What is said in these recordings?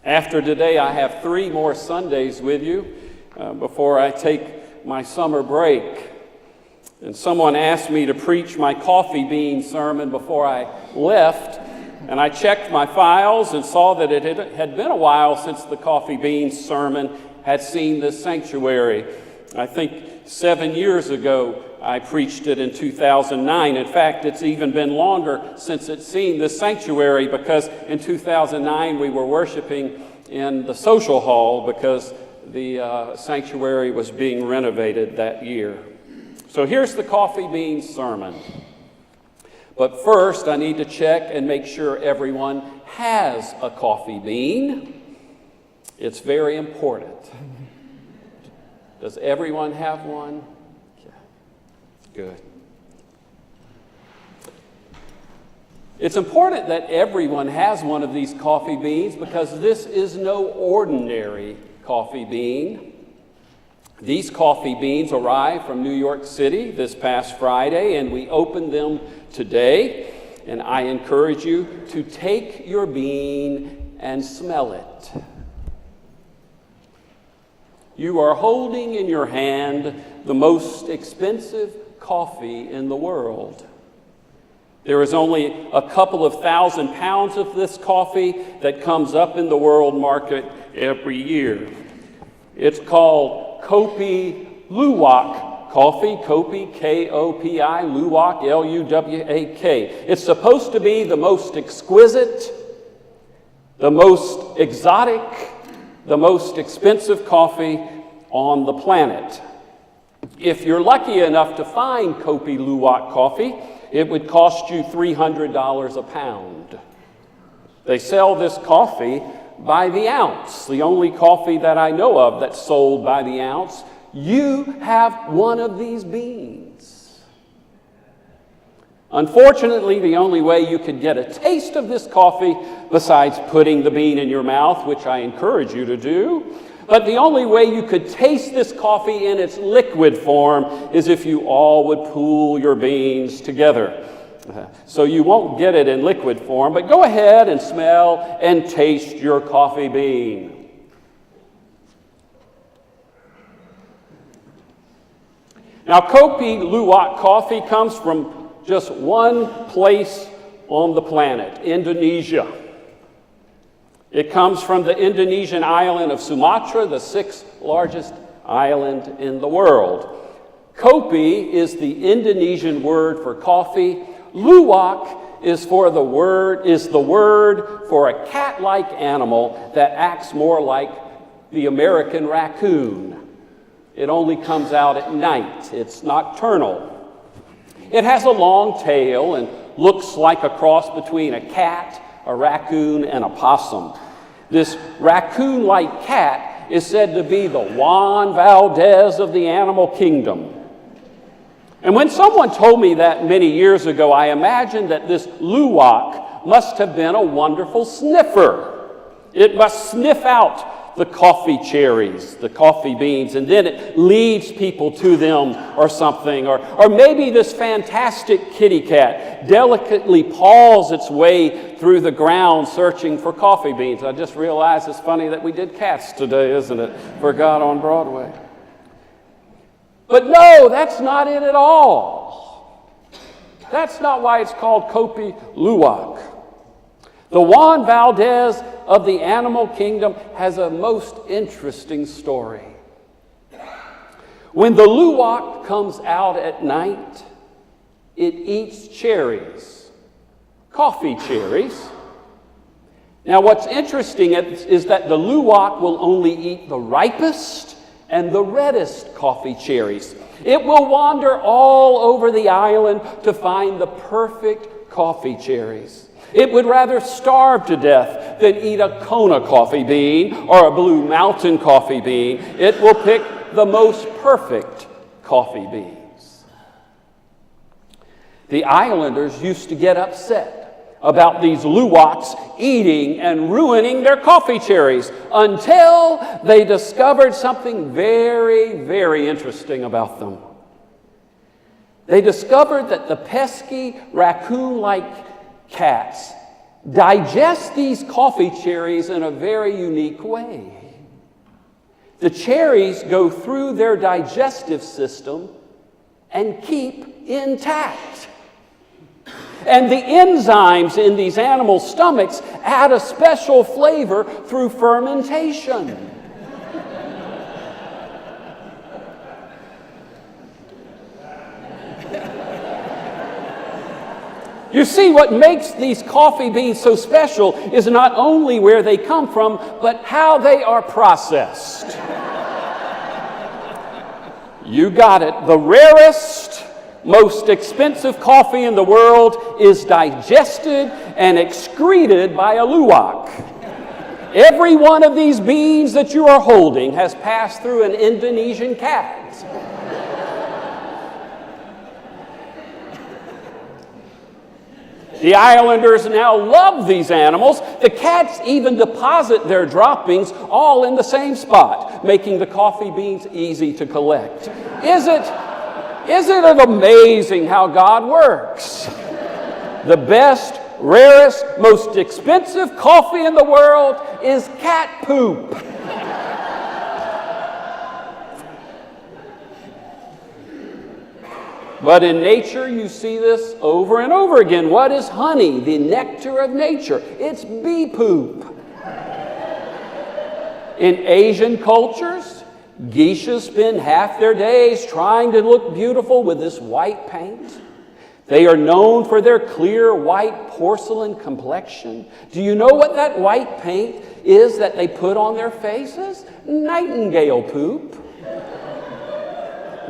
After today, I have 3 more Sundays with you before I take my summer break. And someone asked me to preach my coffee bean sermon before I left, and I checked my files and saw that it had been a while since the coffee bean sermon had seen this sanctuary. I think 7 years ago, I preached it in 2009. In fact, it's even been longer since it's seen this sanctuary, because in 2009 we were worshiping in the social hall because the sanctuary was being renovated that year. So here's the coffee bean sermon. But first, I need to check and make sure everyone has a coffee bean. It's very important. Does everyone have one? Good. It's important that everyone has one of these coffee beans, because this is no ordinary coffee bean. These coffee beans arrived from New York City this past Friday, and we opened them today. And I encourage you to take your bean and smell it. You are holding in your hand the most expensive coffee in the world. There is only a couple of thousand pounds of this coffee that comes up in the world market every year. It's called Kopi Luwak coffee, Kopi, K-O-P-I, Luwak, L-U-W-A-K. It's supposed to be the most exquisite, the most exotic, the most expensive coffee on the planet. If you're lucky enough to find Kopi Luwak coffee, it would cost you $300 a pound. They sell this coffee by the ounce, the only coffee that I know of that's sold by the ounce. You have one of these beans. Unfortunately, the only way you could get a taste of this coffee, besides putting the bean in your mouth, which I encourage you to do, but the only way you could taste this coffee in its liquid form is if you all would pool your beans together. So you won't get it in liquid form, but go ahead and smell and taste your coffee bean. Now, Kopi Luwak coffee comes from just one place on the planet, Indonesia. It comes from the Indonesian island of Sumatra, the 6th largest island in the world. Kopi is the Indonesian word for coffee. Luwak is the word for a cat-like animal that acts more like the American raccoon. It only comes out at night. It's nocturnal. It has a long tail and looks like a cross between a cat, a raccoon, and a possum. This raccoon-like cat is said to be the Juan Valdez of the animal kingdom. And when someone told me that many years ago, I imagined that this Luwak must have been a wonderful sniffer. It must sniff out the coffee cherries, the coffee beans, and then it leads people to them or something. Or maybe this fantastic kitty cat delicately paws its way through the ground searching for coffee beans. I just realized it's funny that we did cats today, isn't it? For God on Broadway. But no, that's not it at all. That's not why it's called Kopi Luwak. The Juan Valdez of the animal kingdom has a most interesting story. When the Luwak comes out at night, it eats cherries, coffee cherries. Now, what's interesting is that the Luwak will only eat the ripest and the reddest coffee cherries. It will wander all over the island to find the perfect coffee cherries. It would rather starve to death than eat a Kona coffee bean or a Blue Mountain coffee bean. It will pick the most perfect coffee beans. The islanders used to get upset about these Luwaks eating and ruining their coffee cherries until they discovered something very, very interesting about them. They discovered that the pesky raccoon-like cats digest these coffee cherries in a very unique way. The cherries go through their digestive system and keep intact. And the enzymes in these animals' stomachs add a special flavor through fermentation. You see, what makes these coffee beans so special is not only where they come from, but how they are processed. You got it. The rarest, most expensive coffee in the world is digested and excreted by a luwak. Every one of these beans that you are holding has passed through an Indonesian cat. The islanders now love these animals. The cats even deposit their droppings all in the same spot, making the coffee beans easy to collect. Isn't it amazing how God works? The best, rarest, most expensive coffee in the world is cat poop. But in nature, you see this over and over again. What is honey? The nectar of nature. It's bee poop. In Asian cultures, geishas spend half their days trying to look beautiful with this white paint. They are known for their clear white porcelain complexion. Do you know what that white paint is that they put on their faces? Nightingale poop.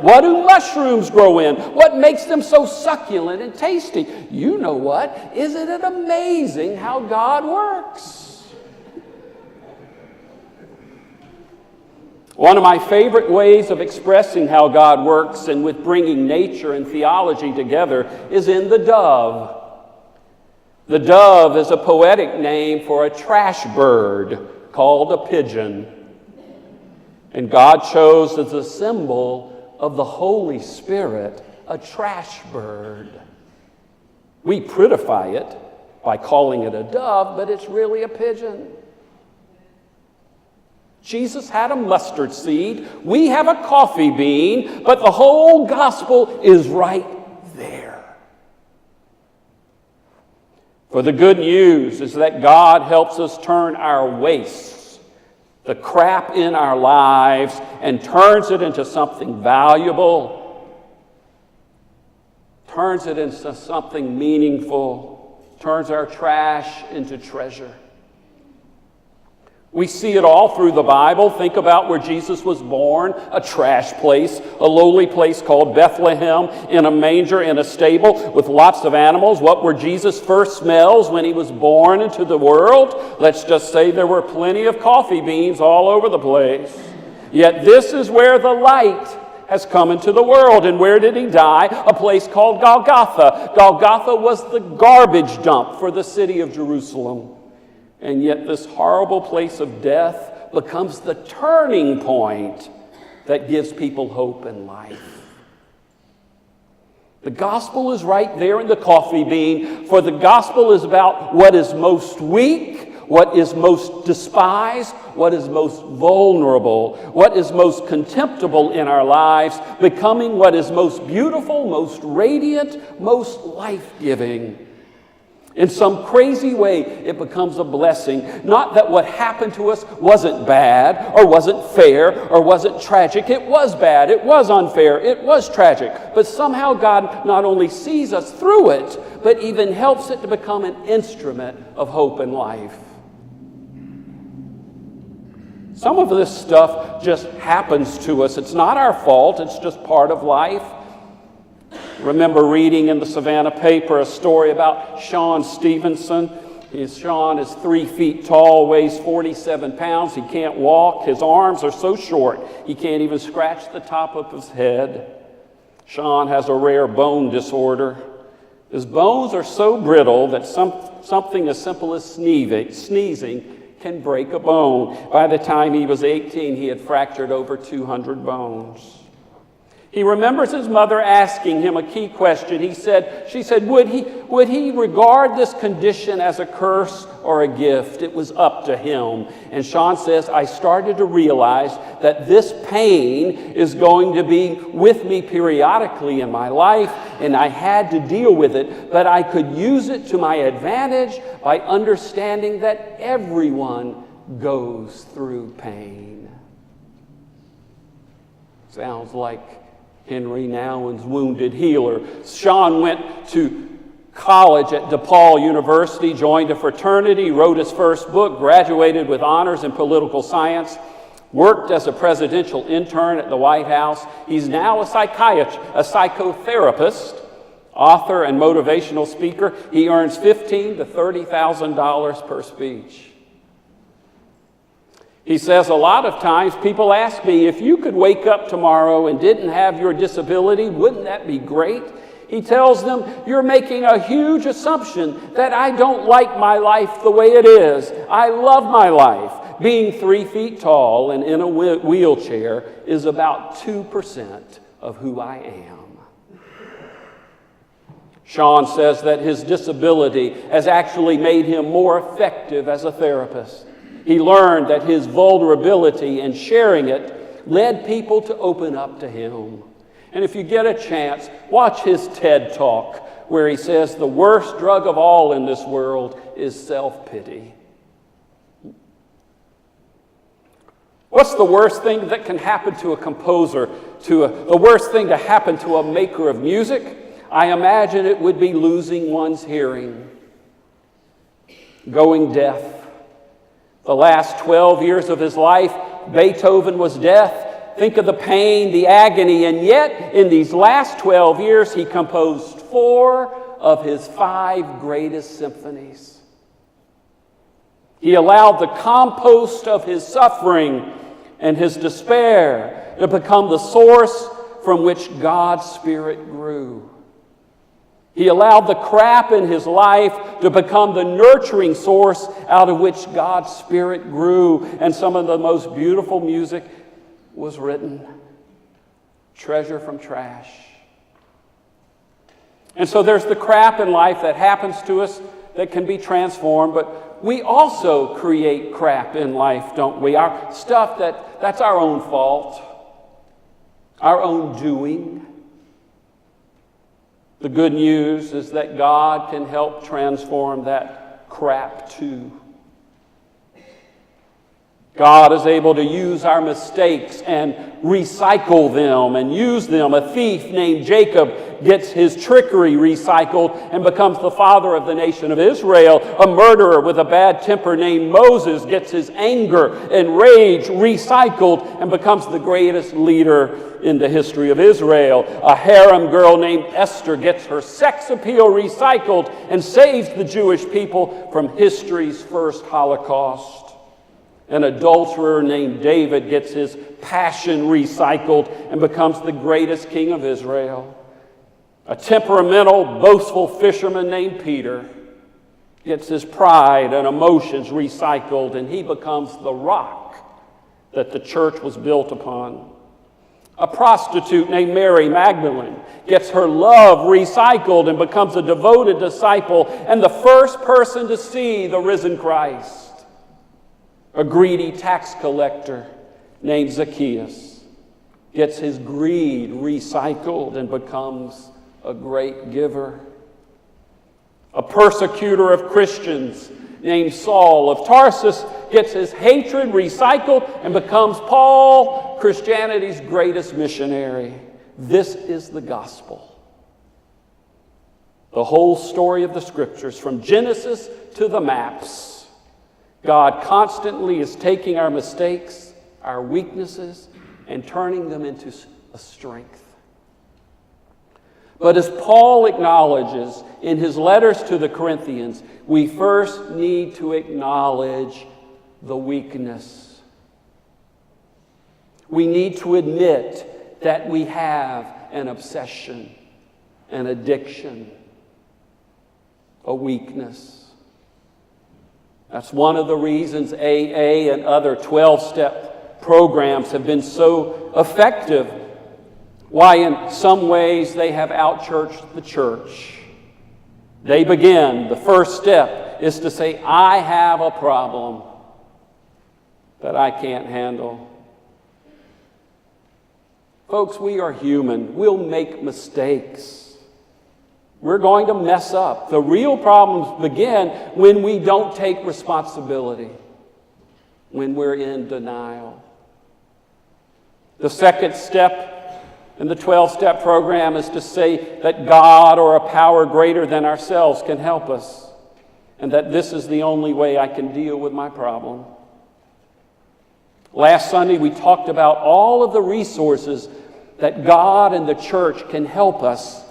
What do mushrooms grow in? What makes them so succulent and tasty? You know what? Isn't it amazing how God works? One of my favorite ways of expressing how God works and with bringing nature and theology together is in the dove. The dove is a poetic name for a trash bird called a pigeon. And God chose as a symbol of the Holy Spirit a trash bird. We prettify it by calling it a dove, but it's really a pigeon. Jesus had a mustard seed. We have a coffee bean, but the whole gospel is right there. For the good news is that God helps us turn our wastes, the crap in our lives, and turns it into something valuable, turns it into something meaningful, turns our trash into treasure. We see it all through the Bible. Think about where Jesus was born, a trash place, a lowly place called Bethlehem, in a manger, in a stable with lots of animals. What were Jesus' first smells when he was born into the world? Let's just say there were plenty of coffee beans all over the place. Yet this is where the light has come into the world. And where did he die? A place called Golgotha. Golgotha was the garbage dump for the city of Jerusalem. And yet this horrible place of death becomes the turning point that gives people hope and life. The gospel is right there in the coffee bean, for the gospel is about what is most weak, what is most despised, what is most vulnerable, what is most contemptible in our lives, becoming what is most beautiful, most radiant, most life-giving. In some crazy way, it becomes a blessing. Not that what happened to us wasn't bad, or wasn't fair, or wasn't tragic. It was bad, it was unfair, it was tragic. But somehow God not only sees us through it, but even helps it to become an instrument of hope and life. Some of this stuff just happens to us. It's not our fault, it's just part of life. Remember reading in the Savannah paper a story about Sean Stevenson. Sean is 3 feet tall, weighs 47 pounds. He can't walk. His arms are so short, he can't even scratch the top of his head. Sean has a rare bone disorder. His bones are so brittle that something as simple as sneezing can break a bone. By the time he was 18, he had fractured over 200 bones. He remembers his mother asking him a key question. She said, would he regard this condition as a curse or a gift? It was up to him. And Sean says, I started to realize that this pain is going to be with me periodically in my life, and I had to deal with it, but I could use it to my advantage by understanding that everyone goes through pain. Sounds like Henry Nouwen's Wounded Healer. Sean went to college at DePaul University, joined a fraternity, wrote his first book, graduated with honors in political science, worked as a presidential intern at the White House. He's now a psychotherapist, author, and motivational speaker. He earns $15,000 to $30,000 per speech. He says, a lot of times people ask me, if you could wake up tomorrow and didn't have your disability, wouldn't that be great? He tells them, you're making a huge assumption that I don't like my life the way it is. I love my life. Being 3 feet tall and in a wheelchair is about 2% of who I am. Sean says that his disability has actually made him more effective as a therapist. He learned that his vulnerability and sharing it led people to open up to him. And if you get a chance, watch his TED Talk, where he says the worst drug of all in this world is self-pity. What's the worst thing that can happen to a composer, the worst thing to happen to a maker of music? I imagine it would be losing one's hearing, going deaf. The last 12 years of his life, Beethoven was deaf. Think of the pain, the agony, and yet in these last 12 years, he composed 4 of his 5 greatest symphonies. He allowed the compost of his suffering and his despair to become the source from which God's Spirit grew. He allowed the crap in his life to become the nurturing source out of which God's Spirit grew. And some of the most beautiful music was written. Treasure from trash. And so there's the crap in life that happens to us that can be transformed, but we also create crap in life, don't we? Our stuff that's our own fault, our own doing. The good news is that God can help transform that crap too. God is able to use our mistakes and recycle them and use them. A thief named Jacob gets his trickery recycled and becomes the father of the nation of Israel. A murderer with a bad temper named Moses gets his anger and rage recycled and becomes the greatest leader in the history of Israel. A harem girl named Hester gets her sex appeal recycled and saves the Jewish people from history's first Holocaust. An adulterer named David gets his passion recycled and becomes the greatest king of Israel. A temperamental, boastful fisherman named Peter gets his pride and emotions recycled, and he becomes the rock that the church was built upon. A prostitute named Mary Magdalene gets her love recycled and becomes a devoted disciple and the first person to see the risen Christ. A greedy tax collector named Zacchaeus gets his greed recycled and becomes a great giver. A persecutor of Christians named Saul of Tarsus gets his hatred recycled and becomes Paul, Christianity's greatest missionary. This is the gospel. The whole story of the scriptures, from Genesis to the maps. God constantly is taking our mistakes, our weaknesses, and turning them into a strength. But as Paul acknowledges in his letters to the Corinthians, we first need to acknowledge the weakness. We need to admit that we have an obsession, an addiction, a weakness. That's one of the reasons AA and other 12-step programs have been so effective. why in some ways they have outchurched the church. They begin, the first step is to say, I have a problem that I can't handle. Folks, we are human. We'll make mistakes. We're going to mess up. The real problems begin when we don't take responsibility, when we're in denial. The second step in the 12-step program is to say that God or a power greater than ourselves can help us, and that this is the only way I can deal with my problem. Last Sunday, we talked about all of the resources that God and the church can help us.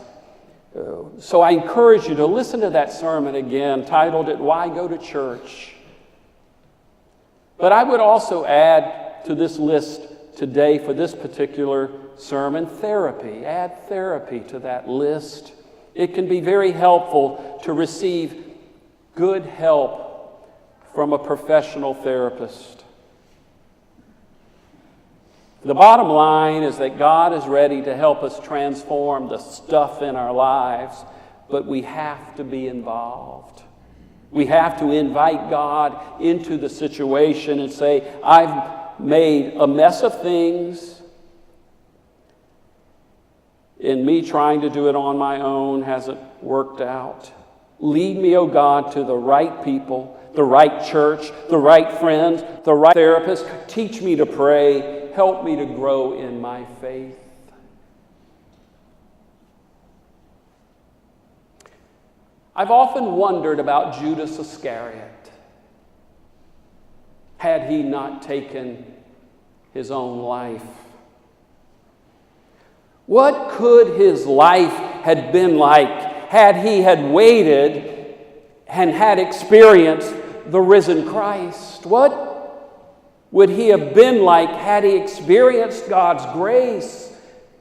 So I encourage you to listen to that sermon again, titled it, Why Go to Church? But I would also add to this list today for this particular sermon, therapy. Add therapy to that list. It can be very helpful to receive good help from a professional therapist. The bottom line is that God is ready to help us transform the stuff in our lives, but we have to be involved. We have to invite God into the situation and say, I've made a mess of things. In me trying to do it on my own hasn't worked out. Lead me, O God, to the right people, the right church, the right friends, the right therapist. Teach me to pray. Help me to grow in my faith. I've often wondered about Judas Iscariot. Had he not taken his own life? What could his life have been like had he had waited and had experienced the risen Christ? What would he have been like had he experienced God's grace,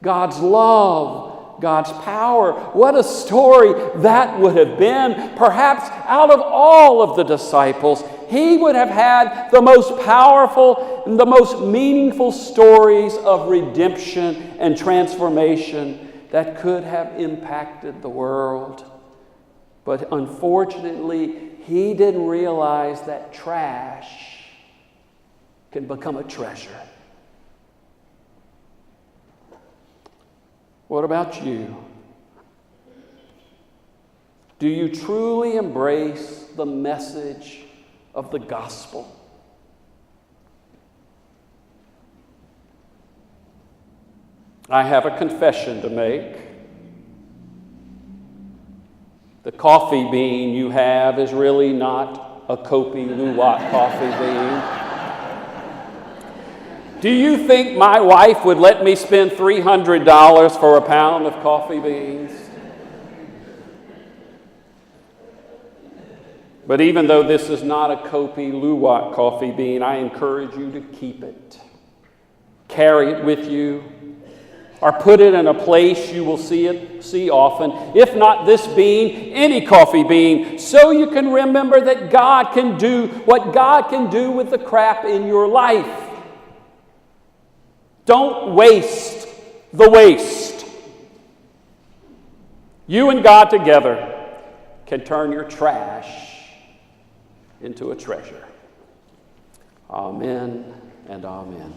God's love, God's power? What a story that would have been. Perhaps out of all of the disciples, he would have had the most powerful and the most meaningful stories of redemption and transformation that could have impacted the world. But unfortunately, he didn't realize that trash can become a treasure. What about you? Do you truly embrace the message of the gospel? I have a confession to make. The coffee bean you have is really not a Kopi Luwak coffee bean. Do you think my wife would let me spend $300 for a pound of coffee beans? But even though this is not a Kopi Luwak coffee bean, I encourage you to keep it. Carry it with you, or put it in a place you will see often. If not this bean, any coffee bean, so you can remember that God can do what God can do with the crap in your life. Don't waste the waste. You and God together can turn your trash into a treasure. Amen and amen.